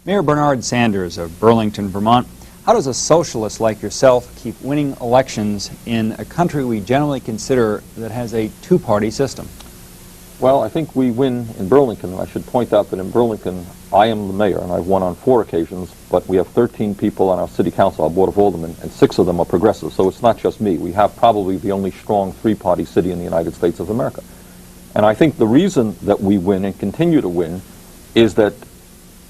Mayor Bernard Sanders of Burlington, Vermont, how does a socialist like yourself keep winning elections in a country we generally consider that has a two-party system? Well, I think we win in Burlington. I should point out that in Burlington, I am the mayor, and I've won on 4 occasions, but we have 13 people on our city council, our board of aldermen, and 6 of them are progressive, so it's not just me. We have probably the only strong 3-party city in the United States of America. And I think the reason that we win and continue to win is that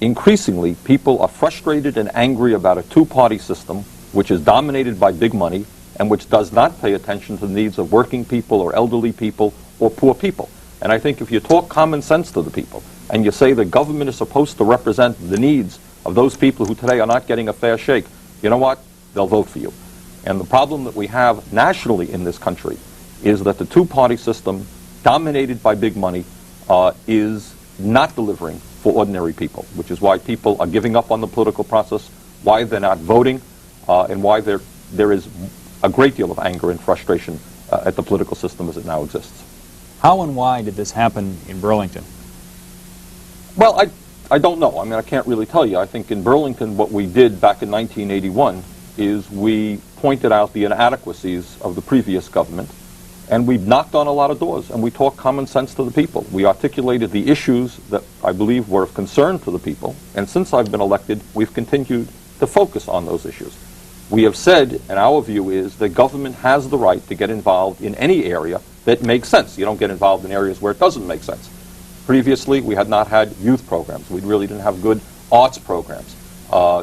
increasingly people are frustrated and angry about a 2-party system which is dominated by big money and which does not pay attention to the needs of working people or elderly people or poor people. And I think if you talk common sense to the people and you say the government is supposed to represent the needs of those people who today are not getting a fair shake, you know what? They'll vote for you. And the problem that we have nationally in this country is that the 2-party system, dominated by big money, is not delivering for ordinary people, which is why people are giving up on the political process, why they're not voting, and why there is a great deal of anger and frustration at the political system as it now exists. How and why did this happen in Burlington? Well, I don't know. I mean, I can't really tell you. I think in Burlington what we did back in 1981 is we pointed out the inadequacies of the previous government, and we knocked on a lot of doors, and we talked common sense to the people. We articulated the issues that I believe were of concern to the people, and since I've been elected, we've continued to focus on those issues. We have said, and our view is, that government has the right to get involved in any area that makes sense. You don't get involved in areas where it doesn't make sense. Previously, we had not had youth programs. We really didn't have good arts programs.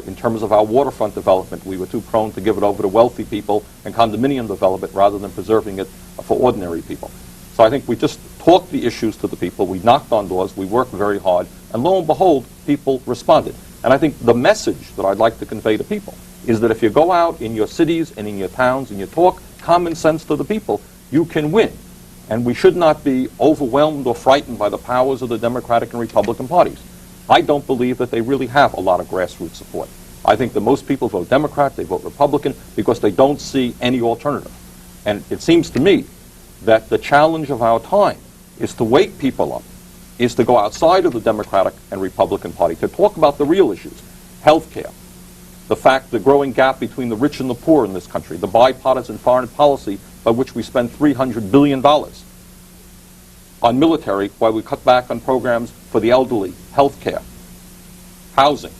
In terms of our waterfront development, we were too prone to give it over to wealthy people and condominium development rather than preserving it for ordinary people. So I think we just talked the issues to the people, we knocked on doors, we worked very hard, and lo and behold, people responded. And I think the message that I'd like to convey to people is that if you go out in your cities and in your towns and you talk common sense to the people, you can win. And we should not be overwhelmed or frightened by the powers of the Democratic and Republican parties. I don't believe that they really have a lot of grassroots support. I think that most people vote Democrat, they vote Republican, because they don't see any alternative. And it seems to me that the challenge of our time is to wake people up, is to go outside of the Democratic and Republican Party, to talk about the real issues, health care, the fact, the growing gap between the rich and the poor in this country, the bipartisan foreign policy by which we spend $300 billion on military while we cut back on programs for the elderly, health care, housing.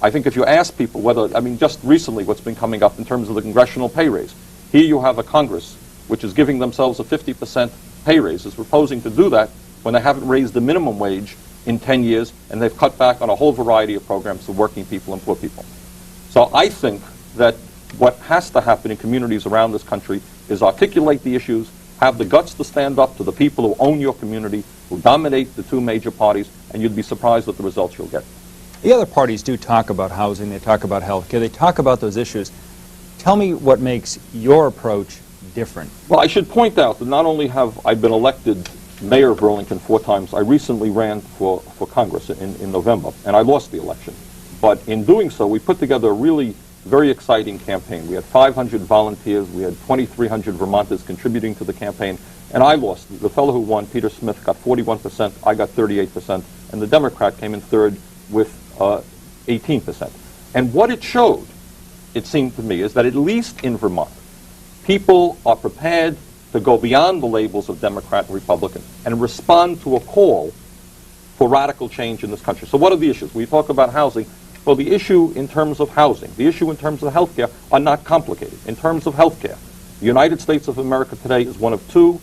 I think if you ask people whether, I mean, just recently what's been coming up in terms of the congressional pay raise, here you have a Congress which is giving themselves a 50% pay raise, is proposing to do that when they haven't raised the minimum wage in 10 years, and they've cut back on a whole variety of programs for working people and poor people. So I think that what has to happen in communities around this country is articulate the issues, have the guts to stand up to the people who own your community, who dominate the 2 major parties, and you'd be surprised at the results you'll get. The other parties do talk about housing, they talk about health care, they talk about those issues. Tell me what makes your approach different. Well, I should point out that not only have I been elected mayor of Burlington 4 times, I recently ran for Congress in November, and I lost the election. But in doing so, we put together a really very exciting campaign. We had 500 volunteers, we had 2,300 Vermonters contributing to the campaign, and I lost. The fellow who won, Peter Smith, got 41%, I got 38%, and the Democrat came in third with 18%. And what it showed, it seemed to me, is that at least in Vermont, people are prepared to go beyond the labels of Democrat and Republican and respond to a call for radical change in this country. So what are the issues? We talk about housing. Well, the issue in terms of housing, the issue in terms of health care are not complicated. In terms of health care, the United States of America today is one of 2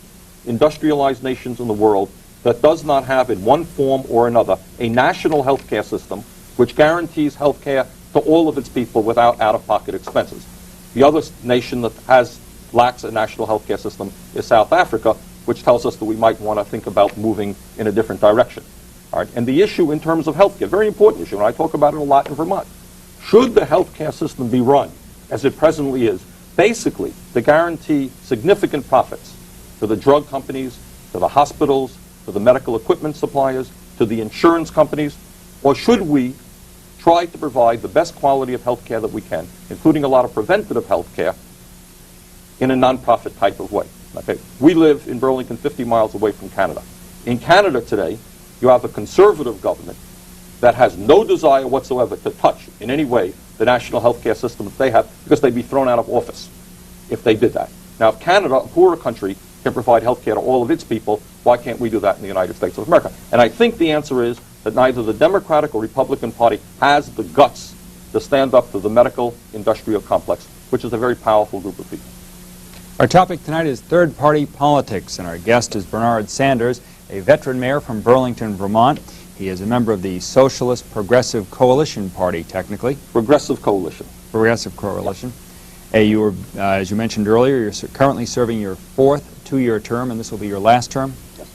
industrialized nations in the world that does not have in one form or another a national health care system which guarantees health care to all of its people without out-of-pocket expenses. The other nation that lacks a national health care system is South Africa, which tells us that we might want to think about moving in a different direction. All right. And the issue in terms of health care, very important issue, and I talk about it a lot in Vermont. Should the health care system be run as it presently is, basically to guarantee significant profits to the drug companies, to the hospitals, to the medical equipment suppliers, to the insurance companies, or should we try to provide the best quality of health care that we can, including a lot of preventative health care, in a non-profit type of way? Okay. We live in Burlington 50 miles away from Canada. In Canada today, you have a conservative government that has no desire whatsoever to touch in any way the national health care system that they have, because they'd be thrown out of office if they did that. Now, if Canada, a poorer country, can provide health care to all of its people, why can't we do that in the United States of America? And I think the answer is that neither the Democratic or Republican Party has the guts to stand up to the medical industrial complex, which is a very powerful group of people. Our topic tonight is third-party politics, and our guest is Bernard Sanders, a veteran mayor from Burlington, Vermont. He is a member of the Socialist Progressive Coalition Party, technically. Progressive Coalition. Progressive Coalition. You were, as you mentioned earlier, you're currently serving your fourth two-year term, and this will be your last term. Yes.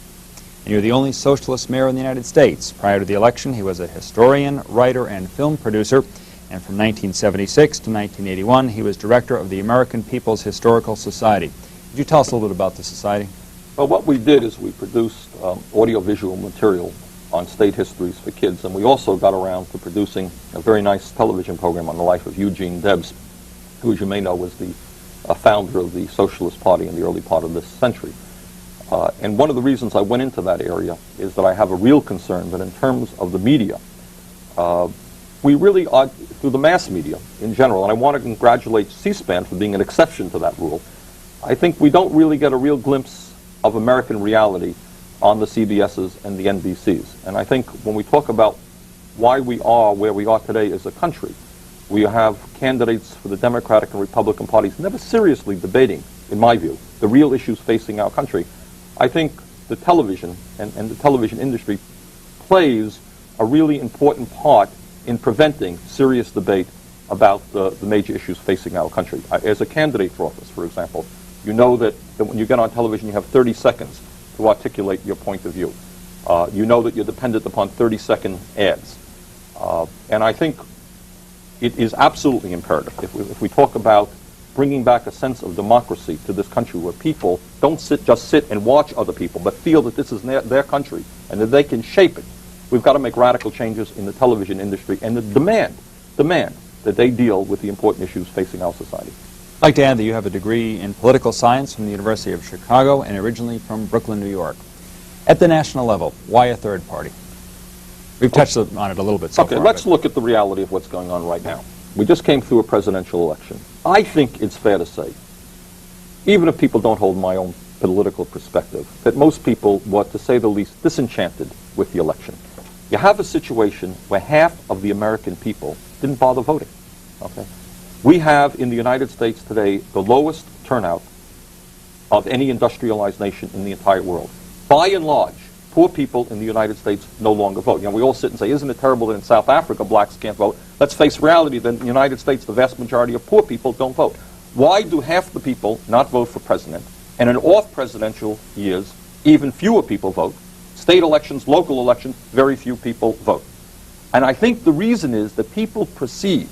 And you're the only socialist mayor in the United States. Prior to the election, he was a historian, writer, and film producer. And from 1976 to 1981, he was director of the American People's Historical Society. Could you tell us a little bit about the society? Well, what we did is we produced audiovisual material on state histories for kids, and we also got around to producing a very nice television program on the life of Eugene Debs, who, as you may know, was the founder of the Socialist Party in the early part of this century. And one of the reasons I went into that area is that I have a real concern that in terms of the media, we really are, through the mass media in general, and I want to congratulate C-SPAN for being an exception to that rule, I think we don't really get a real glimpse of American reality on the CBSs and the NBCs. And I think when we talk about why we are where we are today as a country, we have candidates for the Democratic and Republican parties never seriously debating, in my view, the real issues facing our country. I think the television and the television industry plays a really important part in preventing serious debate about the major issues facing our country. As a candidate for office, for example, you know that when you get on television, you have 30 seconds to articulate your point of view. You know that you're dependent upon 30-second ads. And I think it is absolutely imperative, if we talk about bringing back a sense of democracy to this country where people don't just sit and watch other people, but feel that this is their country and that they can shape it, we've got to make radical changes in the television industry and the demand that they deal with the important issues facing our society. I'd like to add that you have a degree in political science from the University of Chicago and originally from Brooklyn, New York. At the national level, why a third party? We've touched on it a little bit so far. Okay, let's look at the reality of what's going on right now. We just came through a presidential election. I think it's fair to say, even if people don't hold my own political perspective, that most people were, to say the least, disenchanted with the election. You have a situation where half of the American people didn't bother voting. Okay? We have in the United States today the lowest turnout of any industrialized nation in the entire world. By and large, poor people in the United States no longer vote. You know, we all sit and say, isn't it terrible that in South Africa blacks can't vote? Let's face reality that in the United States the vast majority of poor people don't vote. Why do half the people not vote for president? And in off-presidential years, even fewer people vote. State elections, local elections, very few people vote. And I think the reason is that people perceive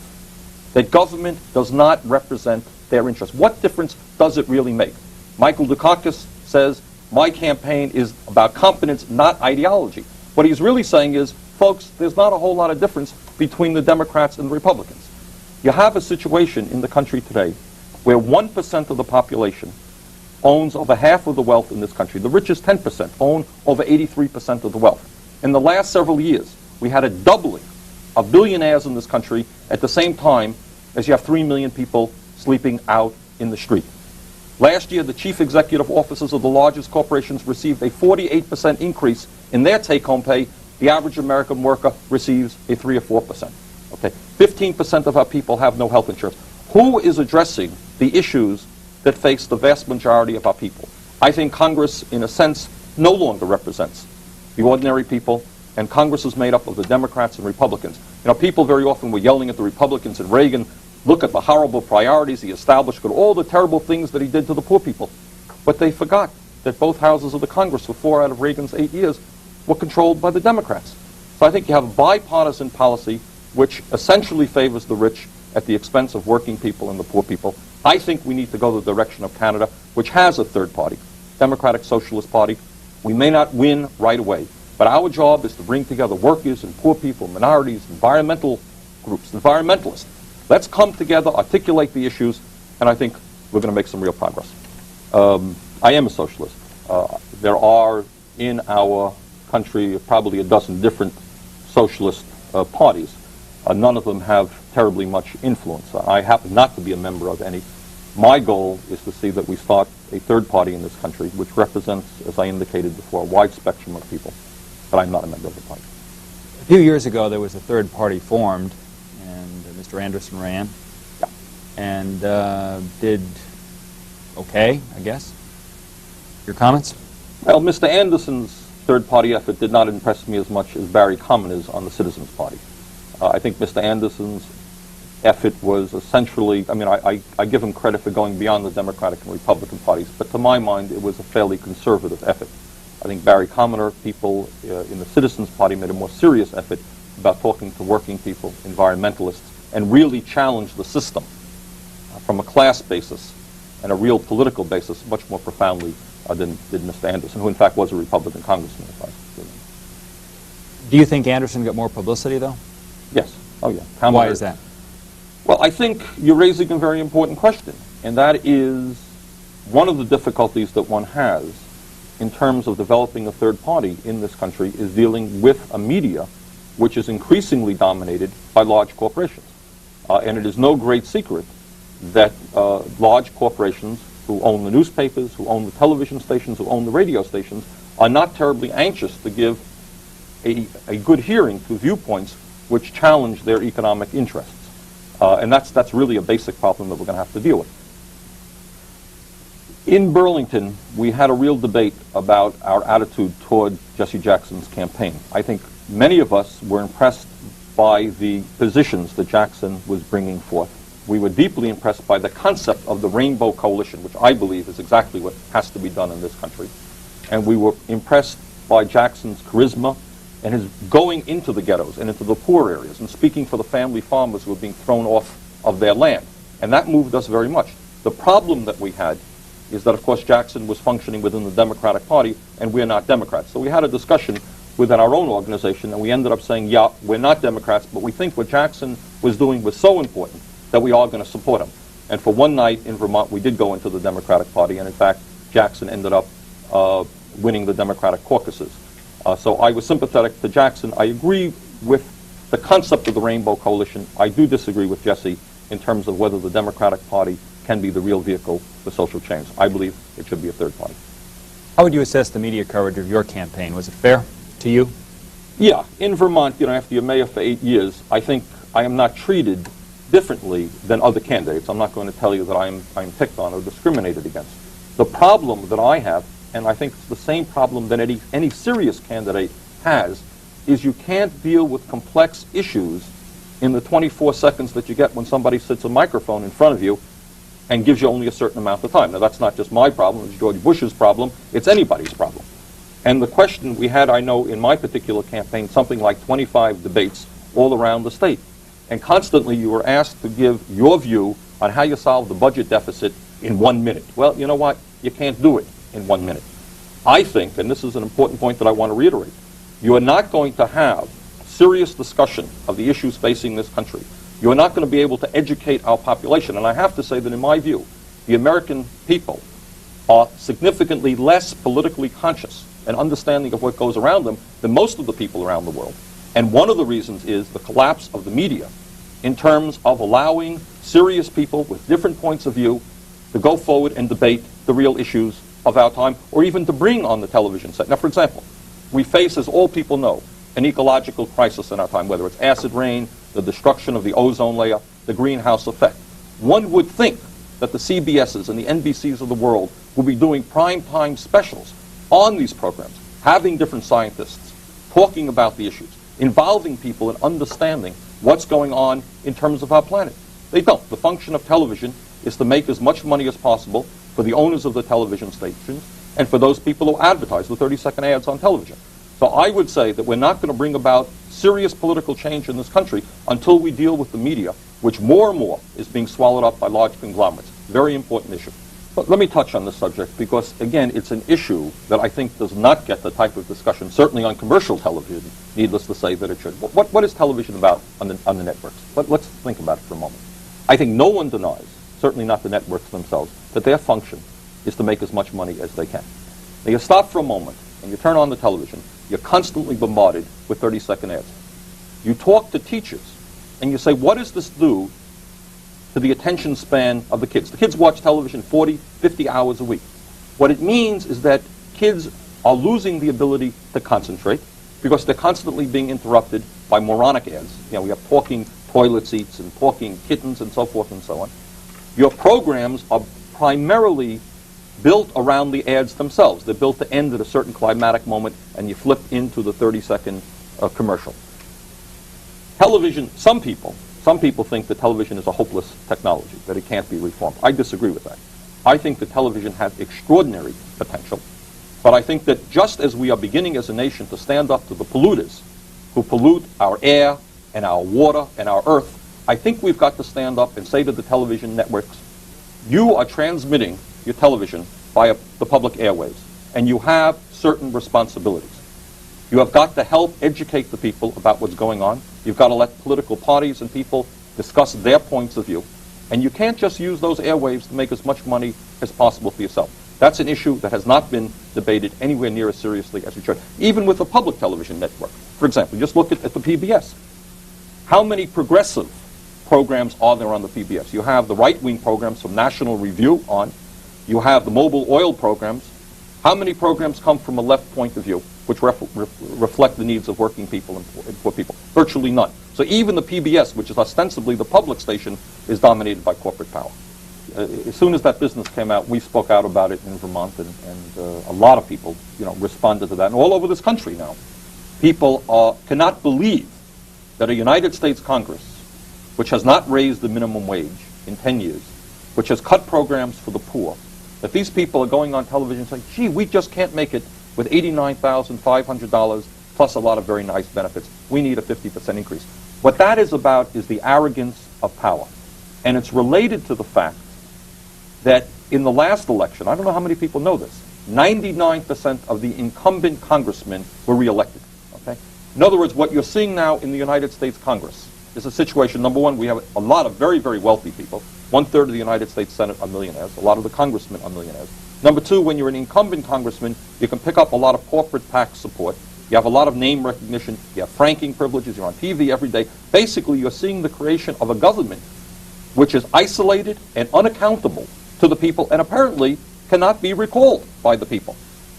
that government does not represent their interests. What difference does it really make? Michael Dukakis says, my campaign is about competence, not ideology. What he's really saying is, folks, there's not a whole lot of difference between the Democrats and the Republicans. You have a situation in the country today where 1% of the population owns over half of the wealth in this country. The richest 10% own over 83% of the wealth. In the last several years, we had a doubling of billionaires in this country at the same time as you have 3 million people sleeping out in the street. Last year, the chief executive officers of the largest corporations received a 48% increase in their take-home pay. The average American worker receives a 3 or 4%. Okay, 15% of our people have no health insurance. Who is addressing the issues that face the vast majority of our people? I think Congress, in a sense, no longer represents the ordinary people, and Congress is made up of the Democrats and Republicans. You know, people very often were yelling at the Republicans and Reagan, look at the horrible priorities he established, look at all the terrible things that he did to the poor people. But they forgot that both houses of the Congress for 4 out of Reagan's 8 years were controlled by the Democrats. So I think you have a bipartisan policy which essentially favors the rich at the expense of working people and the poor people. I think we need to go the direction of Canada, which has a third party, Democratic Socialist Party. We may not win right away, but our job is to bring together workers and poor people, minorities, environmental groups, environmentalists. Let's come together, articulate the issues, and I think we're going to make some real progress. I am a socialist. There are in our country probably a dozen different socialist parties. None of them have terribly much influence. I happen not to be a member of any. My goal is to see that we start a third party in this country which represents, as I indicated before, a wide spectrum of people, but I'm not a member of the party. A few years ago, there was a third party formed, and Mr. Anderson ran, Yeah. and did okay, I guess. Your comments? Well, Mr. Anderson's third party effort did not impress me as much as Barry Commoner's on the Citizens Party. I think Mr. Anderson's effort was essentially, I mean, I give him credit for going beyond the Democratic and Republican parties, but to my mind, it was a fairly conservative effort. I think Barry Commoner, people in the Citizens Party made a more serious effort about talking to working people, environmentalists, and really challenged the system from a class basis and a real political basis much more profoundly than did Mr. Anderson, who in fact was a Republican congressman. Do you think Anderson got more publicity, though? Yes. Oh, yeah. Why is that? Well, I think you're raising a very important question, and that is one of the difficulties that one has in terms of developing a third party in this country is dealing with a media which is increasingly dominated by large corporations. And it is no great secret that large corporations who own the newspapers, who own the television stations, who own the radio stations, are not terribly anxious to give a good hearing to viewpoints which challenge their economic interests. And that's really a basic problem that we're going to have to deal with. In Burlington, we had a real debate about our attitude toward Jesse Jackson's campaign. I think many of us were impressed by the positions that Jackson was bringing forth. We were deeply impressed by the concept of the Rainbow Coalition, which I believe is exactly what has to be done in this country. And we were impressed by Jackson's charisma and his going into the ghettos and into the poor areas and speaking for the family farmers who were being thrown off of their land. And that moved us very much. The problem that we had is that, of course, Jackson was functioning within the Democratic Party, and we're not Democrats. So we had a discussion within our own organization, and we ended up saying, yeah, we're not Democrats, but we think what Jackson was doing was so important that we are going to support him. And for one night in Vermont, we did go into the Democratic Party, and in fact, Jackson ended up winning the Democratic caucuses. So I was sympathetic to Jackson. I agree with the concept of the Rainbow Coalition. I do disagree with Jesse in terms of whether the Democratic Party can be the real vehicle for social change. I believe it should be a third party. How would you assess the media coverage of your campaign? Was it fair to you? Yeah. In Vermont, after you're mayor for 8 years, I think I am not treated differently than other candidates. I'm not going to tell you that I'm picked on or discriminated against. The problem that I have, and I think it's the same problem that any serious candidate has, is you can't deal with complex issues in the 24 seconds that you get when somebody sits a microphone in front of you and gives you only a certain amount of time. Now, that's not just my problem, it's George Bush's problem, it's anybody's problem. And the question we had, I know, in my particular campaign, something like 25 debates all around the state. And constantly you were asked to give your view on how you solve the budget deficit in 1 minute. Well, you know what? You can't do it in 1 minute. I think, and this is an important point that I want to reiterate, you are not going to have serious discussion of the issues facing this country. You are not going to be able to educate our population. And I have to say that in my view, the American people are significantly less politically conscious and understanding of what goes around them than most of the people around the world. And one of the reasons is the collapse of the media in terms of allowing serious people with different points of view to go forward and debate the real issues of our time, or even to bring on the television set. Now, for example, we face, as all people know, an ecological crisis in our time, whether it's acid rain, the destruction of the ozone layer, the greenhouse effect. One would think that the CBSs and the NBCs of the world will be doing prime-time specials on these programs, having different scientists, talking about the issues, involving people in understanding what's going on in terms of our planet. They don't. The function of television is to make as much money as possible for the owners of the television stations and for those people who advertise the 30-second ads on television. So I would say that we're not going to bring about serious political change in this country until we deal with the media, which more and more is being swallowed up by large conglomerates. Very important issue. But let me touch on this subject because, again, it's an issue that I think does not get the type of discussion, certainly on commercial television, needless to say that it should. What is television about on the networks? Let's think about it for a moment. I think no one denies, certainly not the networks themselves, that their function is to make as much money as they can. Now, you stop for a moment and you turn on the television, you're constantly bombarded with 30-second ads. You talk to teachers, and you say, what does this do to the attention span of the kids? The kids watch television 40, 50 hours a week. What it means is that kids are losing the ability to concentrate because they're constantly being interrupted by moronic ads. You know, we have talking toilet seats and talking kittens and so forth and so on. Your programs are primarily built around the ads themselves. They're built to end at a certain climatic moment, and you flip into the 30-second commercial. Television, some people think that television is a hopeless technology, that it can't be reformed. I disagree with that. I think that television has extraordinary potential, but I think that just as we are beginning as a nation to stand up to the polluters who pollute our air and our water and our earth, I think we've got to stand up and say to the television networks, you are transmitting your television via the public airwaves, and you have certain responsibilities. You have got to help educate the people about what's going on. You've got to let political parties and people discuss their points of view. And you can't just use those airwaves to make as much money as possible for yourself. That's an issue that has not been debated anywhere near as seriously as it should, even with the public television network. For example, just look at the PBS. How many progressive programs are there on the PBS? You have the right-wing programs from National Review on. You have the mobile oil programs. How many programs come from a left point of view, which reflect the needs of working people and poor people? Virtually none. So even the PBS, which is ostensibly the public station, is dominated by corporate power. As soon as that business came out, we spoke out about it in Vermont, and a lot of people, responded to that. And all over this country now, people cannot believe that a United States Congress, which has not raised the minimum wage in 10 years, which has cut programs for the poor, that these people are going on television saying, gee, we just can't make it with $89,500 plus a lot of very nice benefits. We need a 50% increase. What that is about is the arrogance of power. And it's related to the fact that in the last election, I don't know how many people know this, 99% of the incumbent congressmen were reelected. Okay? In other words, what you're seeing now in the United States Congress is a situation, number one, we have a lot of very, very wealthy people. 1/3 of the United States Senate are millionaires. A lot of the congressmen are millionaires. Number two, when you're an incumbent congressman, you can pick up a lot of corporate PAC support. You have a lot of name recognition. You have franking privileges. You're on TV every day. Basically, you're seeing the creation of a government which is isolated and unaccountable to the people and apparently cannot be recalled by the people.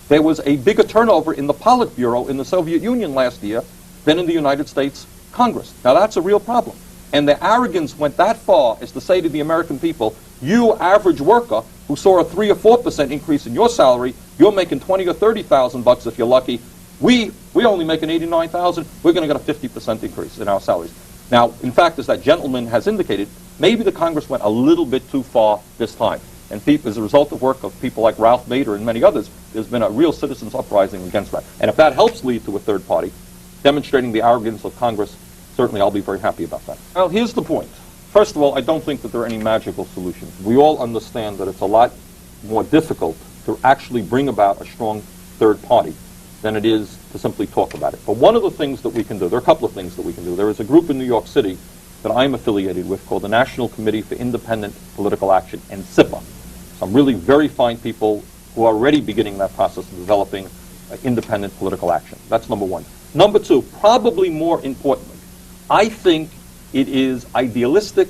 There was a bigger turnover in the Politburo in the Soviet Union last year than in the United States Congress. Now, that's a real problem. And the arrogance went that far as to say to the American people, you average worker who saw a 3 or 4% increase in your salary, you're making $20,000 or $30,000 if you're lucky. We only making $89,000. We're going to get a 50% increase in our salaries. Now, in fact, as that gentleman has indicated, maybe the Congress went a little bit too far this time. And as a result of work of people like Ralph Nader and many others, there's been a real citizens' uprising against that. And if that helps lead to a third party, demonstrating the arrogance of Congress, certainly I'll be very happy about that. Well, here's the point. First of all, I don't think that there are any magical solutions. We all understand that it's a lot more difficult to actually bring about a strong third party than it is to simply talk about it. But one of the things that we can do, there are a couple of things that we can do. There is a group in New York City that I'm affiliated with called the National Committee for Independent Political Action, and SIPA. Some really very fine people who are already beginning that process of developing independent political action. That's number one. Number two, probably more importantly, I think it is idealistic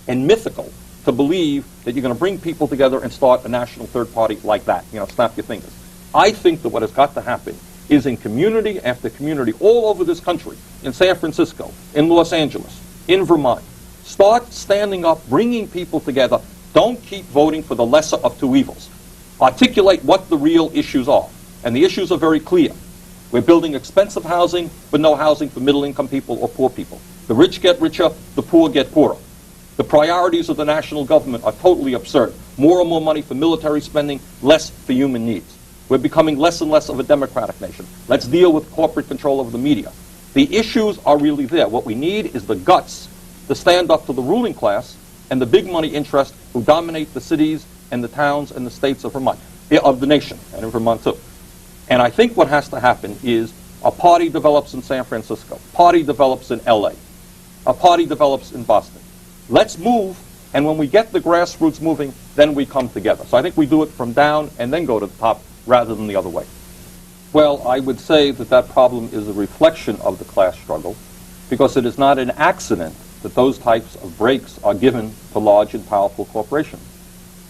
and mythical to believe that you're going to bring people together and start a national third party like that, snap your fingers. I think that what has got to happen is in community after community all over this country, in San Francisco, in Los Angeles, in Vermont, start standing up, bringing people together. Don't keep voting for the lesser of two evils. Articulate what the real issues are. And the issues are very clear. We're building expensive housing, but no housing for middle-income people or poor people. The rich get richer, the poor get poorer. The priorities of the national government are totally absurd. More and more money for military spending, less for human needs. We're becoming less and less of a democratic nation. Let's deal with corporate control over the media. The issues are really there. What we need is the guts to stand up to the ruling class and the big money interests who dominate the cities and the towns and the states of Vermont, of the nation, and in Vermont too. And I think what has to happen is a party develops in San Francisco, party develops in LA, a party develops in Boston. Let's move, and when we get the grassroots moving, then we come together. So I think we do it from down and then go to the top rather than the other way. Well, I would say that that problem is a reflection of the class struggle. because it is not an accident that those types of breaks are given to large and powerful corporations.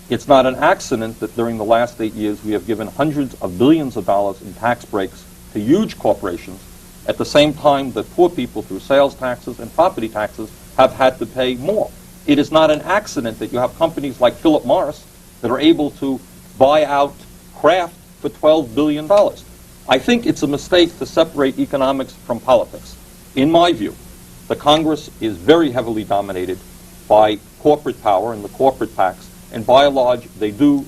It's not an accident that during the last 8 years we have given hundreds of billions of dollars in tax breaks to huge corporations at the same time that poor people through sales taxes and property taxes have had to pay more. It is not an accident that you have companies like Philip Morris that are able to buy out Kraft for $12 billion. I think it's a mistake to separate economics from politics. In my view, the Congress is very heavily dominated by corporate power and the corporate tax, and by and large, they do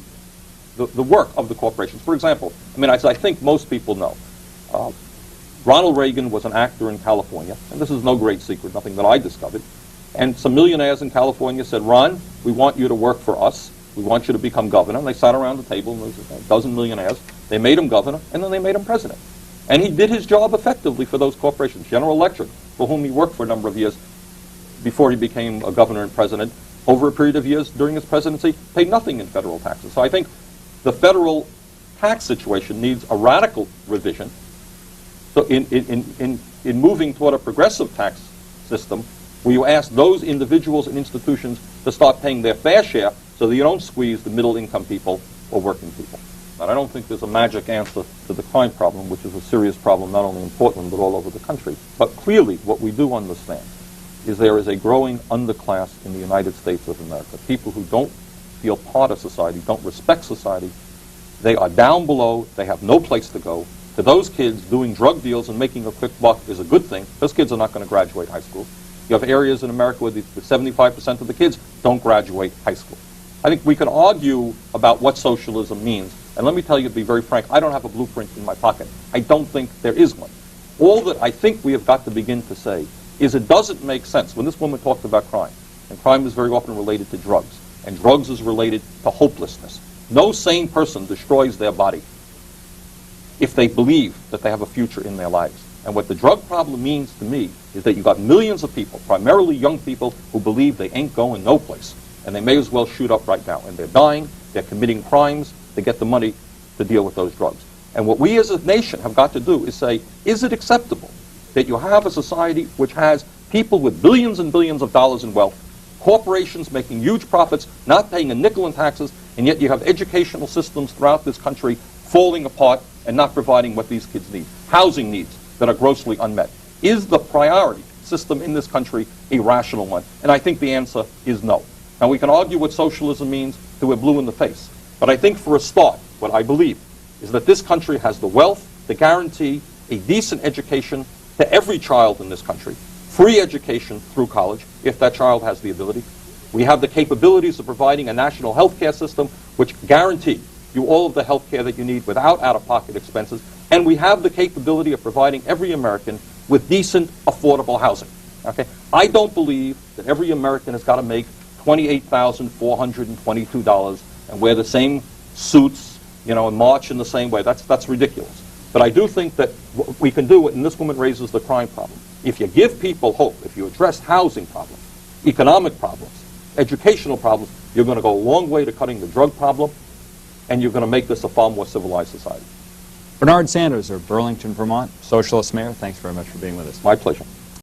the work of the corporations. For example, I mean, as I think most people know, Ronald Reagan was an actor in California, and this is no great secret, nothing that I discovered, and some millionaires in California said, Ron, we want you to work for us. We want you to become governor. And they sat around the table, and there was a dozen millionaires. They made him governor, and then they made him president. And he did his job effectively for those corporations. General Electric, for whom he worked for a number of years before he became a governor and president, over a period of years during his presidency, paid nothing in federal taxes. So I think the federal tax situation needs a radical revision. So in moving toward a progressive tax system, where you ask those individuals and institutions to start paying their fair share so that you don't squeeze the middle-income people or working people. And I don't think there's a magic answer to the crime problem, which is a serious problem not only in Portland but all over the country. But clearly what we do understand is there is a growing underclass in the United States of America. People who don't feel part of society, don't respect society. They are down below. They have no place to go. To those kids, doing drug deals and making a quick buck is a good thing. Those kids are not going to graduate high school. You have areas in America where 75% of the kids don't graduate high school. I think we can argue about what socialism means. And let me tell you, to be very frank, I don't have a blueprint in my pocket. I don't think there is one. All that I think we have got to begin to say is it doesn't make sense. When this woman talked about crime, and crime is very often related to drugs, and drugs is related to hopelessness. No sane person destroys their body if they believe that they have a future in their lives. And what the drug problem means to me is that you've got millions of people, primarily young people, who believe they ain't going no place. And they may as well shoot up right now. And they're dying, they're committing crimes, they get the money to deal with those drugs. And what we as a nation have got to do is say, is it acceptable that you have a society which has people with billions and billions of dollars in wealth, corporations making huge profits, not paying a nickel in taxes, and yet you have educational systems throughout this country falling apart and not providing what these kids need, housing needs that are grossly unmet? Is the priority system in this country a rational one? And I think the answer is no. Now, we can argue what socialism means till we're blue in the face. But I think for a start, what I believe is that this country has the wealth to guarantee a decent education to every child in this country, free education through college, if that child has the ability. We have the capabilities of providing a national health care system which guarantee you all of the health care that you need without out-of-pocket expenses. And we have the capability of providing every American with decent, affordable housing. Okay? I don't believe that every American has got to make $28,422 and wear the same suits, and march in the same way. That's ridiculous. But I do think that we can do it, and this woman raises the crime problem. If you give people hope, if you address housing problems, economic problems, educational problems, you're going to go a long way to cutting the drug problem, and you're going to make this a far more civilized society. Bernard Sanders of Burlington, Vermont, Socialist Mayor, thanks very much for being with us. My pleasure.